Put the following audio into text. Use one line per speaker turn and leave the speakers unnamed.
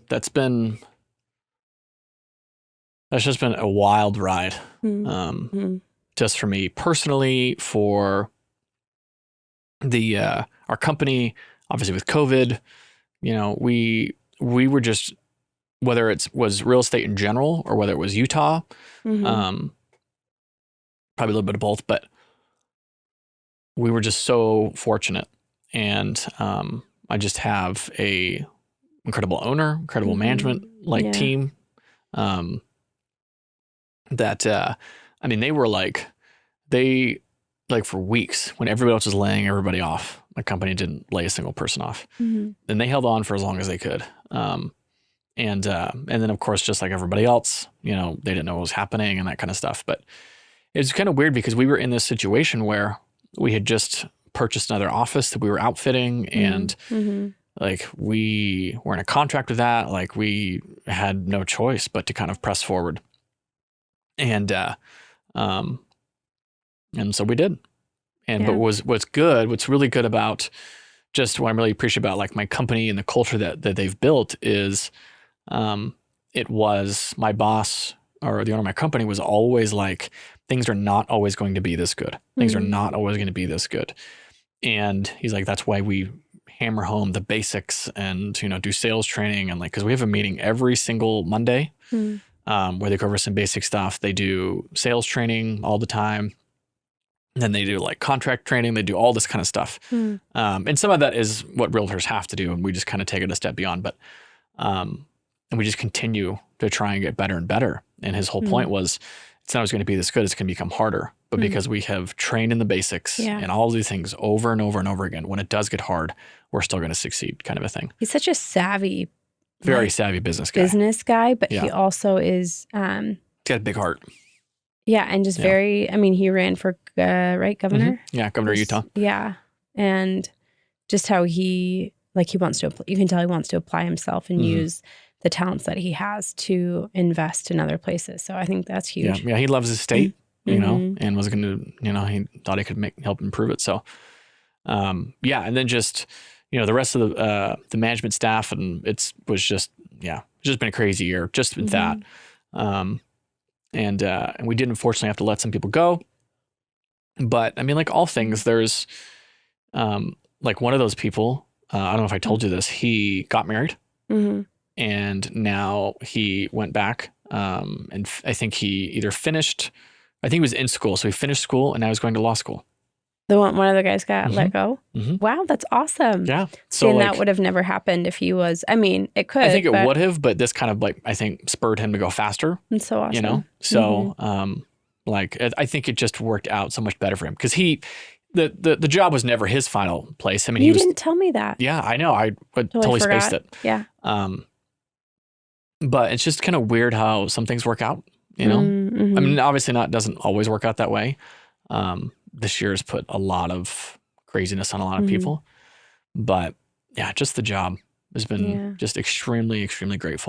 that's just been a wild ride. Just for me personally, for the our company, obviously with COVID, we were just, whether it was real estate in general or whether it was Utah, probably a little bit of both, but we were just so fortunate. And I just have a incredible owner, incredible management team. That I mean, they were for weeks when everybody else was laying everybody off. My company didn't lay a single person off, and they held on for as long as they could. And then of course, just like everybody else, they didn't know what was happening and that kind of stuff. But it's kind of weird because we were in this situation where we had just purchased another office that we were outfitting, and like we were in a contract with that. Like we had no choice but to kind of press forward. And so we did. And but what's really good about just what I really appreciate about like my company and the culture that they've built is it was my boss, or the owner of my company, was always like, things are not always going to be this good. Things are not always going to be this good. And he's like, that's why we hammer home the basics and, do sales training. And like, cause we have a meeting every single Monday where they go over some basic stuff. They do sales training all the time. And then they do like contract training. They do all this kind of stuff. And some of that is what realtors have to do. And we just kind of take it a step beyond, but, and we just continue to try and get better and better. And his whole point was, it's not always going to be this good. It's going to become harder, but because we have trained in the basics and all these things over and over and over again, when it does get hard, we're still going to succeed, kind of a thing.
He's such a savvy,
very savvy business guy.
But he also is,
he's got a big heart.
Yeah. And just very, I mean, he ran for, governor?
Yeah. Governor of Utah.
Yeah. And just how he wants to, you can tell he wants to apply himself and use the talents that he has to invest in other places. So I think that's huge.
Yeah. He loves his state, and was going to, he thought he could help improve it. So, and then just, the rest of the management staff, and it's just been a crazy year, just with that. And we did unfortunately have to let some people go, but I mean, like all things, there's, like one of those people, I don't know if I told you this, he got married. And now he went back, and I think he either finished, I think he was in school. So he finished school and now he's going to law school.
One of the guys got let go? Wow, that's awesome.
Yeah.
So and that would have never happened if he was, I mean, it could.
I think it would have, but this kind of I think spurred him to go faster.
It's so awesome.
So I think it just worked out so much better for him because the job was never his final place. I mean,
you didn't tell me that.
Yeah, I know. I totally spaced it.
Yeah.
But it's just kind of weird how some things work out, I mean, obviously doesn't always work out that way. This year has put a lot of craziness on a lot of people, but yeah, just the job has been just extremely, extremely grateful.